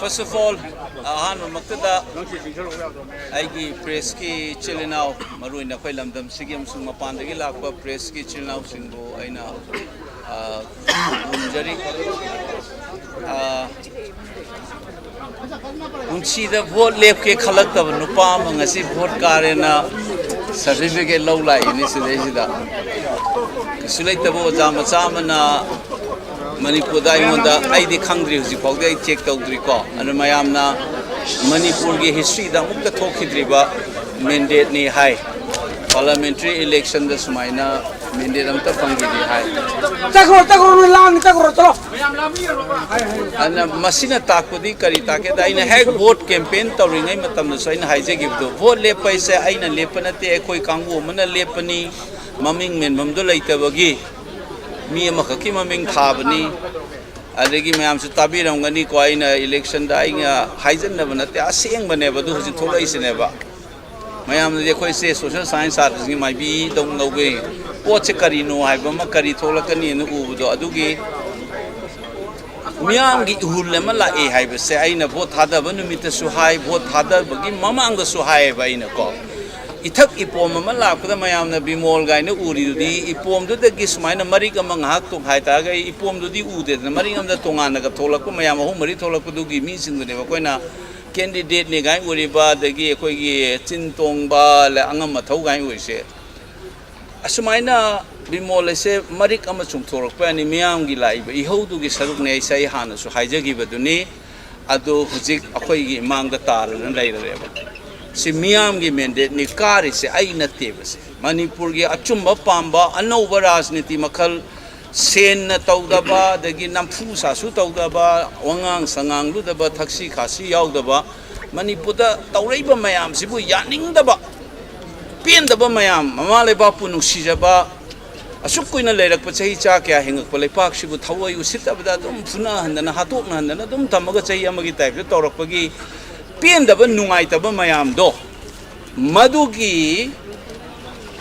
First of all, maktada aigi press ki chillinau maruin na koi lamdam sigim sung mapandagi lakpa press ki chillinau singbo aina jari unchi da vote lep ke khalak tab nupa mangasi vote kare na certificate law lai ni sidai sida sulai tabo jama chama na Manipur da ingonda aidi khangdri huji pawde ai check tawdri ko anu mayamna Manipur ge history da mukta thokhidri ba mandate ni hai parliamentary election da sumaina mandate amta panggi ni hai takro lan takro chalo ana masina takudi kari take da ina hek vote campaign tawringai matam na soina haije gibdo vote le paise aina lepana te khoi kangbu mana lepani maming men mamdo leitabagi mi amakaki maming thabani adegi mayam su tabiramgani ko aina election da inga haijan na banate aseng bane badu huji tholai sine ba mayam de khoi se social science arts ngi mai bi dong loge poche kari no hai ba ma kari tholakani nu ubudo adugi miyam gi hul ma la e hai ba se aina vote thada ba numita su hai vote thada bagi mamang da su hai ba ina ko ithak ipom ma lakda mayam na bimol gai na uri di ipom du de gismaina mari ka manghak to khai ta gai ipom du di ude na mari ngam da tonga na ka tholak ko mayam ho mari tholak du gi mi sing de ba koina candidate ne gai uri ba de gi koi gi chin tong ba la angam ma thau gai uri se asumaina bimol se mari ka ma chung tholak pa ni miyam gi lai ba I ho du gi saruk ne sai hana su haija gi ba du ni adu hujik akoi gi mang da tar na lai re ba si miyam gi mandate ni kari se aina tebase Manipur gi achumba pamba anova rajniti makhal sen na tawdaba dagi nampu sa su tawdaba wangang sangang lu daba thaksi khasi yaudaba Manipur da tawreiba mayam sibu yaning daba pen daba mayam mama leba pu nuksijaba asuk koina leirak pa chahi cha kya hengak pa leipak sibu thawai usitabada dum phuna handana hatok na handana dum tamaga chahi amagi type de tawrak pagi pen daba nungai taba mayam do madugi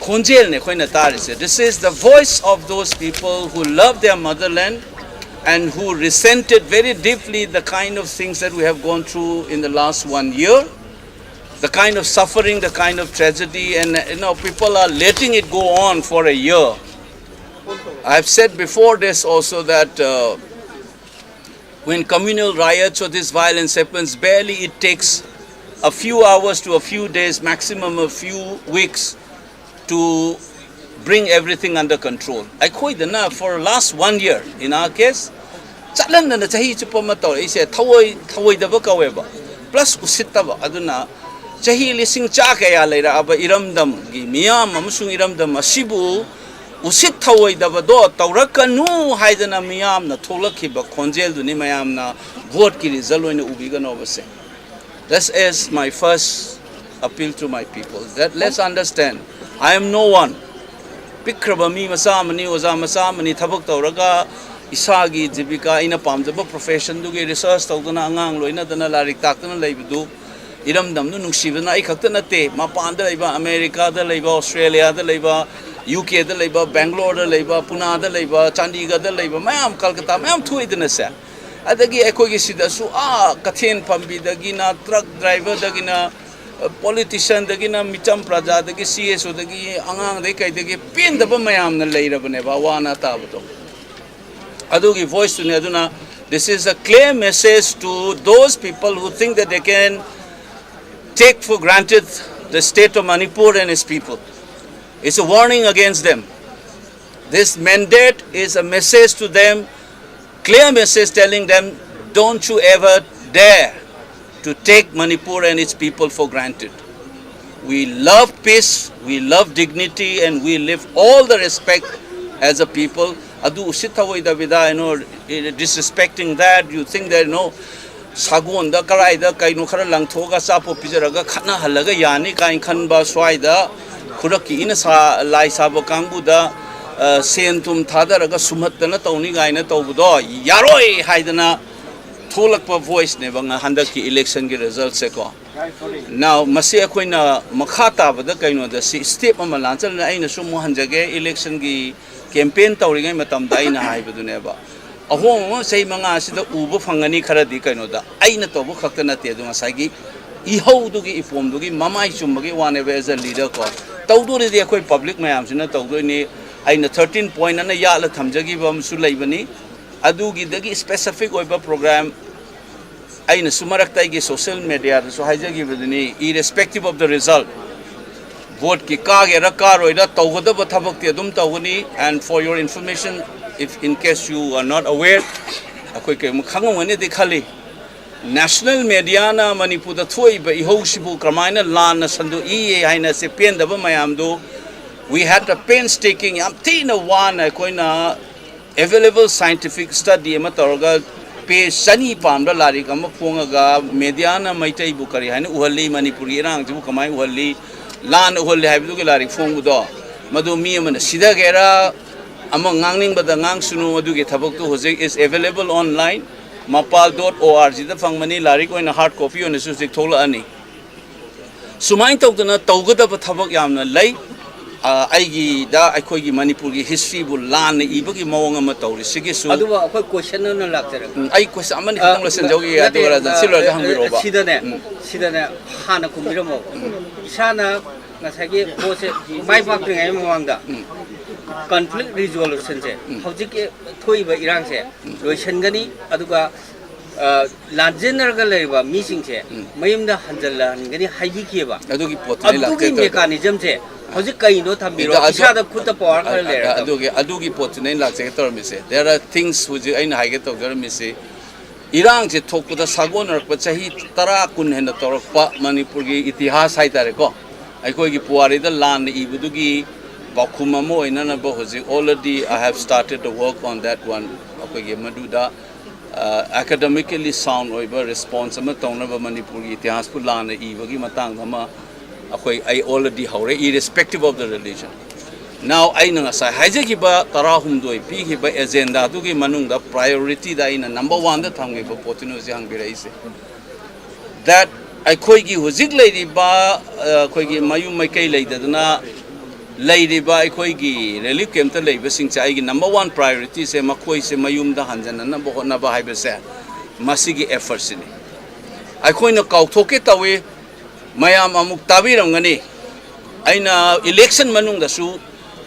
khonjel ne khoina tarise this is the voice of those people who love their motherland and who resented very deeply the kind of things that we have gone through in the last 1 year, the kind of suffering, the kind of tragedy, and people are letting it go on for a year. I have said before this also that when communal riots or this violence happens, barely it takes a few hours to a few days, maximum a few weeks to bring everything under control. I quite enough for last 1 year in our case. Chalan na chahi chupa mato ise thawai da ba kaweba plus usitaba aduna chahi lising cha kaya leira aba iramdam gi miyam amusung iramdam asibu usit thawai da ba do tawrakanu haidana miyam na tholakhiba khonjel duni mayam na vote ki result oina ubiga no base. This is my first appeal to my people that let's understand I am no one pikrabami masamani oza masamani thabak tawraga isagi jibika ina pamjaba profession du ge research tawdana angang loina dana larik taktana leibidu iramdam nu nungsibana ai khaktana te mapan da leiba America da leiba Australia da leiba UK da leiba Bangalore da leiba Pune da leiba Chandigarh da leiba mayam Kolkata mayam thuidana sa adagi ekoi sida su kathen pambi dagi na truck driver dagi na politician dagi na micham praja dagi CSO dagi angang dai kai dagi pin da ba mayam na leirabane ba wana tabto adugi voice to aduna this is a clear message to those people who think that they can take for granted the state of Manipur and its people. It's a warning against them. This mandate is a message to them, clear message telling them, don't you ever dare to take Manipur and its people for granted. We love peace, we love dignity, and we live all the respect as a people. Adu usitawai da vida, disrespecting that, you think that, sagun da karai da kainu khara langthoga sapo pijaraga khana halaga yani kain khanba swaida khuraki ina sa lai sabo kangbu da sentum thadaraga sumatna tawni gaina tawbudo yaroi haidana tholakpa voice ne banga handaki election gi result se ko now masi akoina makhata bada kaino da si step ama lanchal na aina sumu hanjage election gi campaign tawringai matam da ina haibadu ne ba ahong say mga sida ubo fangani kharadi kainoda aina tobu khakta na te dunga sagi ihau dugi ifom dugi mamai chumbagi one as a leader ko tawdu ri akoi public mayam sina tawdu ni aina 13 point ana ya la thamjagi bam su leibani adugi dagi specific oiba program aina sumarak tai gi social media so haijagi bidini irrespective of the result vote ki kage ra karoi da tawgada ba thabak te dum tawgani. And for your information, if in case you are not aware, akoi ke mukhangwani de khali national media na Manipur da thoi ba ihosibu kramaina lan na sandu e haina se pen da ba mayam do we had a painstaking am tina one akoi na available scientific study ma torga pe sani pam da lari kam phonga ga media na maitai bu kari haina uhali Manipuri rang ju kamai uhali lan uhali haibu ke lari phong do madu mi man sida gera among ngangning bada ngang sunu adu ge thabak to hojek is available online mapal.org da phangmani lari ko na hard copy on su sik thola ani sumain tawdana tawgada ba thabak yamna lei aigi da akhoi gi Manipur gi history bu lan ibagi mawang ama tawri sigi su adu ba akhoi question na laktara ai question amani khang lasen jogi adu ra silor da hangiro ba sidane hana kumiro mo isana ngasagi pose mai pak ngai mawangda conflict resolution se hojik ke thoi ba irang se loisan gani aduga lanjener ga leiba meeting se mayum da hanjalla ngani haibi ke ba adugi potne la adugi mechanism se hojik kai no thambiro isa da khut power kar le adugi potne la che tor mi se there are things which aina haige to gar mi se irang je thokku da sagon rak pa chahi tara kun hen da tor pa Manipur gi itihas hai tare ko ai koi gi puari da lan ibudugi Bakhuma mo inana ba hoji already I have started to work on that one akogi maduda academically sound oiba response ama tawna ba Manipur gi itihas pu lana ibagi matang ama akoi I already haure irrespective of the religion. Now I nanga sa haijagi ba tarahum doi pi gi ba agenda tu gi manung da priority da ina number 1 da thamge ba potino ji hang birai se that akoi gi hojik lady ba akoi gi mayum mai kai leida na lady by Koigi, relief came to labor since I number 1 priority say Makoi se mayum da hanjana na boho na ba haibe se masigi efforts ni I coin a cow toke away mayam amuk tabiram ngani aina election manung da su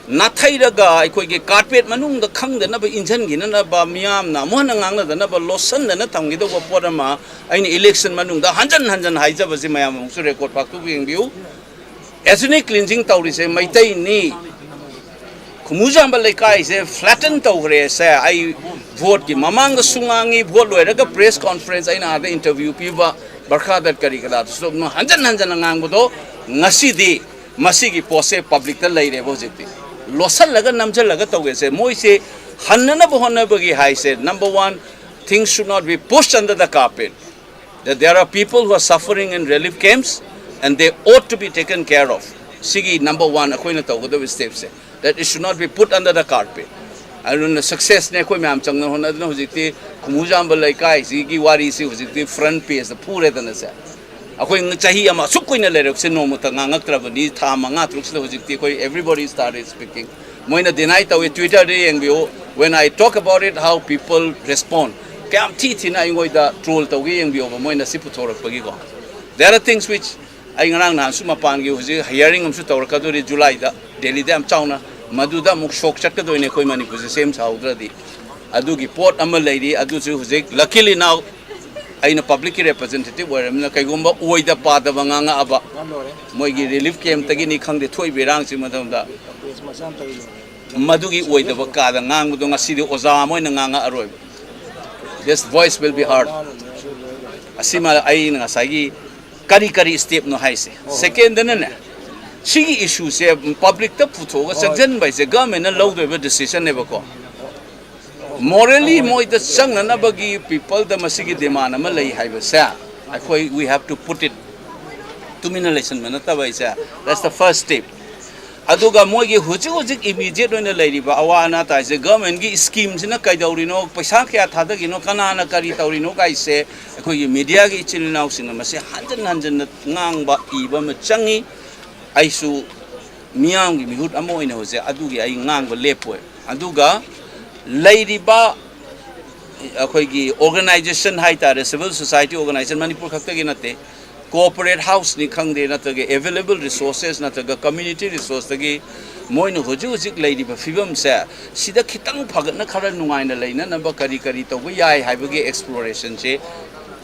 nathai daga I koige carpet manung da khang da na ba injan gi na ba miam na mo na ngang da na ba losan da na thamgi do ba podama aina election manung da hanjan haija ba si mayam su record pak tu bing view ethnic cleansing tawri se maitai ni khumujam ba lekai se flatten tawre se ai vote ki mamang sungangi vote loiraga press conference aina ada interview piba barkha dat kari kala so no hanjan ngang bodo ngasi di masi gi pose public ta leire bo jiti losal laga namjal laga tawge se moi se hanna bo honna ba gi hai se number 1 things should not be pushed under the carpet that there are people who are suffering in relief camps and they ought to be taken care of. Sigi number 1, akoina tawgada with steps that it should not be put under the carpet. I don't know success ne koi mam changna hona na hojiti khumujam balai kai sigi wari si hojiti front page the pure dana se. Akoi chahi ama sukoina lerok se no muta ngangak trabani tha manga truk se hojiti koi everybody started speaking. Moina deny tawe Twitter day engbo when I talk about it how people respond. Kam thi na ingoi da troll tawgi engbo moina si puthorak pagi ko. There are things which I ngang na suma pan gi hoji hearing amsu tawr ka do July da Delhi da am chauna maduda muk shok chak ka do ne koi Manipur se same saudra di adu gi port amal lady adu su hoji luckily now aina public representative were na kai gomba oida pa da banganga aba moi gi relief camp tagi ni khang de thoi berang si madam da madu gi oida ba ka da ngang bu do ngasi di oza moi na nganga aroi this voice will be heard asima ai nga sagi kari step no hai se second na na sigi issue se public ta putho ga sakjan bai se government na lo do decision ne ba ko morally moi the sang na bagi people the masigi demand ma lai hai ba sa akoi we have to put it to minalization man ta bai sa that's the first step aduga moi gi huji immediate no lai ba awana ta se government gi scheme sina kai dauri no paisa kya tha da gi no kana na kari tauri no kai se akoi gi media gi chil now sina ma se hanjan ngang ba I ba ma changi ai su miang gi mihut amo ina ho se adugi ai ngang ba lepo aduga lady ba अखोगी organization हाई तारे civil society organization Manipur खक्तगी नते cooperate हाउस नि खंगदे नतगे available resources नतगा कम्युनिटी रिसोर्स तगी मोइन हुजु हुजिक लेरिबा फिबम से सिदा खितंग फगतना खरा नुंगाइना लेना नबा करी करी तौबा याय हाइबगे एक्सप्लोरेशन से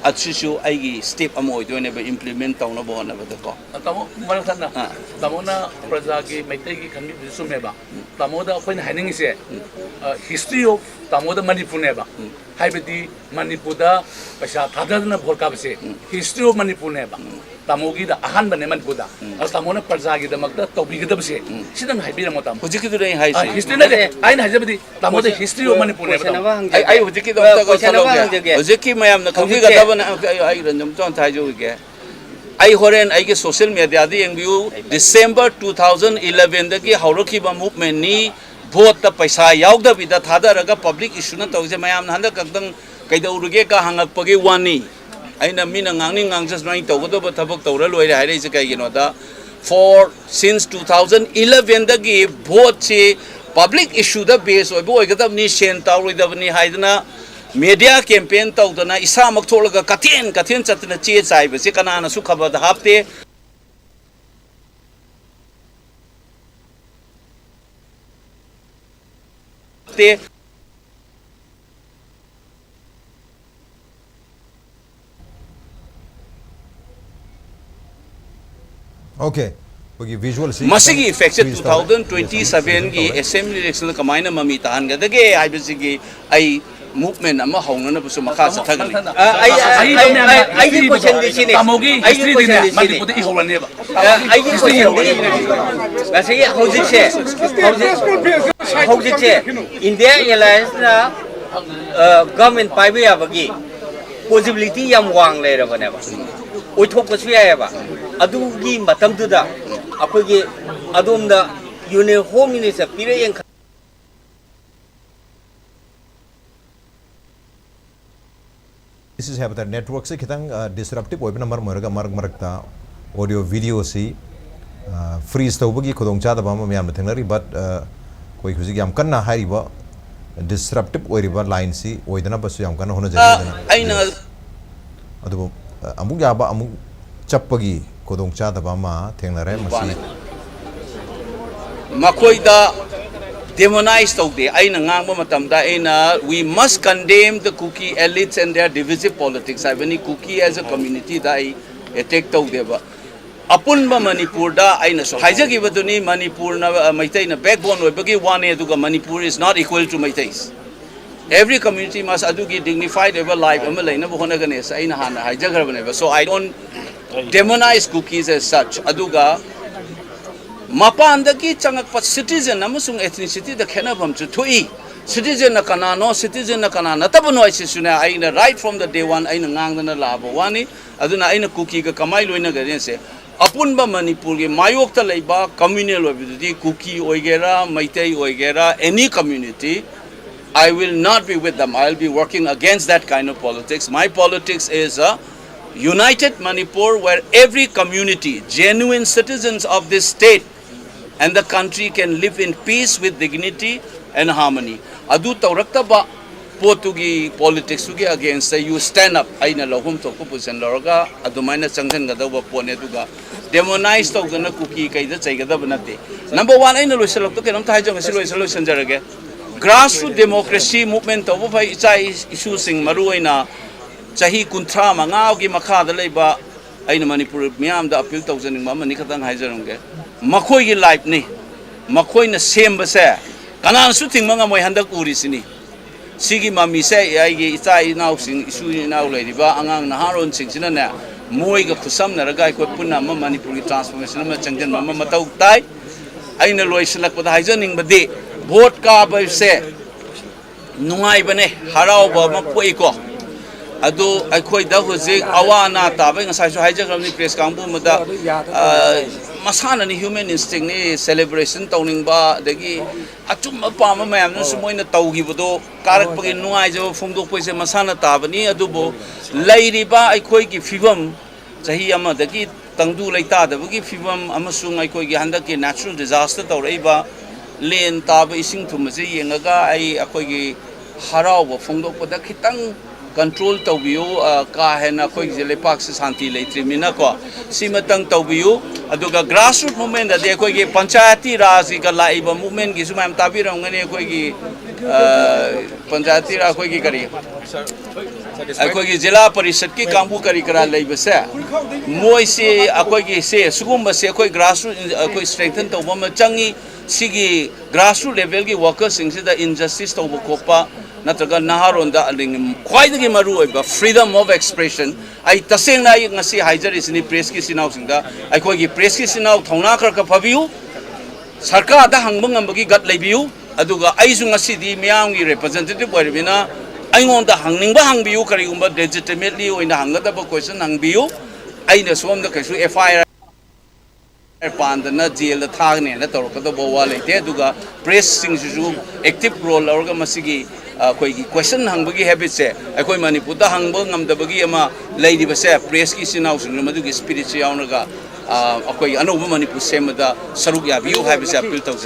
अच्छुसु आइगी स्टेप अम ओइदोने बे इम्प्लीमेंट तौना बोना बदको तमो मरथना तमोना प्रजा की मैते की खंबी सुमेबा तमोदा अपन हाइनिंग से हिस्ट्री ऑफ तमोदा मणिपुर नेबा हाइबदी मणिपुरदा पैसा थादना भोरका से हिस्ट्री ऑफ मणिपुर नेबा तमोगी दा अहान बने मणिपुरदा और तमोना प्रजा की दमकदा तौबिगदब से सिदन हाइबिरमो तम हुजिकी दुरै हाइ हिस्ट्री ने आइन हाइजबदी तमोदा हिस्ट्री ऑफ मणिपुर नेबा आई हुजिकी दम तक चलोगे हुजिकी मयाम न खंगी गदबन आई रंजम तो थाइजोगे आई होरेन आई के सोशल मीडिया दी एंगयू डिसेंबर 2011 दगी हौरखिबा मूवमेंट नि vote the paisa yaug the vida thada raga public issue na tawje mayam na handa kakdang kaidaurge ka hangak pagi wani aina mina ngangni ngangjas nai tawdo ba thabak tawra loire haire je kai gino da for since 2011 the gi vote che public issue the base oi bo gadam ni sen tawri da ni haidna media campaign tawdana isa mak tholaga kathen chatna che chai ba se kana na su khaba da hapte Okay. Okay, visual see. Masigi effected 2027 ki assembly election kamaina mamita hanga dage I basigi I movement ama hauna na busu makha sa thagali ai question di sini tamogi history din manipur i hawlan neba ai question di basigi hojik che India Airlines na government pai ba bagi possibility yam wang le ra bane ba oi thok pa su ya ba adu gi matam du da akoi gi adom da union home minister pire yang this is habitat network se kitang disruptive oib number maragta audio video si freeze tawbagi khudong cha da ba ma yam thengnari but koi khuji yam kanna hariba disruptive oiriba line si oidana basu yam kanna hona jari aina adu amuk ya ba amuk chappagi khudong cha da ba ma thengnare masi makoida demonize tawde aina ngangba matamda aina we must condemn the Kuki elites and their divisive politics I bani Kuki as a community da I attack tawde ba apunba Manipur da aina so haijagi baduni Manipur na Maitai na backbone oibagi one eduga Manipur is not equal to Maitais every community must adugi dignified ever life amalaina bohona ganes aina hana haijagrabane so I don't demonize Kukis as such aduga Mapandaki changakpa citizen namusung ethnicity the kenabam to tui citizen na kanano citizen na kanana tabano isuna aina right from the day one aina ngang na labo wani aduna aina Kuki ga kamai loina ga se apunba Manipur ge mayok ta leiba communal obidi Kuki oigera Maitai oigera any community I will not be with them I'll be working against that kind of politics my politics is a united Manipur where every community genuine citizens of this state and the country can live in peace with dignity and harmony. Adu taurakta ba potugi politics sugi against you stand up aina lohum to position loroga adumaina changjan ga dawa pone duga demonize to gana Kuki kai da chai ga da banate number 1 aina loisalok to kenam thai jang siloi sanjarage grassroots democracy movement to ba chai issue sing maru aina chahi kunthra mangao gi makha da leiba aina Manipur miam da appeal to janing ma mani khatang haijarongge makhoi gi life ni makhoi na semba se kanan su thing manga moi handak uri sini sigi mami se ai gi itai nau sing isu ni nau le riba angang na haron sing sina na moi ga khusam na ragai ko punna ma Manipur gi transformation ma changjan ma matau tai aina loi selak pa haijaning ba de vote ka ba se nungai bane harau ba ma poi ko adu akhoi da hoje awana ta ba ngasai so haijagram ni press kangbu ma da masana ni human instinct ni celebration tawning ba dagi achum pa ma mayam na sumoina tawgi bodo karak pagi nuai jo phungdok poise masana tabani adubo lairi ba akhoi gi fibam chahi ama dagi tangdu laita da bagi fibam amasung akhoi gi handak ki natural disaster tawrei ba len tab ising thum je yengaga ai akhoi gi haraw phongdokpada khitang control tawbiu ka hena khoi jele pak se shanti leitrimina ko simatang tawbiu aduga grassroots movement da de khoi gi panchayati raj ga laiba movement gi sumam tabirang ngani khoi gi panchayati raj khoi gi kari khoi gi jila parishad ki kambu kari kara laiba se moi se khoi gi se sugum ba se khoi grassroots khoi strengthen tawba ma changi sigi grassroots level gi workers sing se da injustice tawba kopa natraga naharonda aling khwaidagi maru oiba freedom of expression ai tasengna ai ngasi haijar isini press ki sinau singda ai khoi gi press ki sinau thongna kar ka phabiu sarkar da hangbang ambagi gat leibiu aduga ai su ngasi di miyam gi representative oiribina aingon da hangningba hangbiu karigumba legitimately oina hangada ba question hangbiu aina somda kaisu FIR pandana jail thagne na torkada bowa leite aduga press sing su active role orga masigi koi question hangbagi habit se akoi manipur da hangba ngamdabagi ama leidi se press ki sinau sing madu gi spirit se yauna ga akoi anoba manipur semada saruk ya biu habit se appeal tau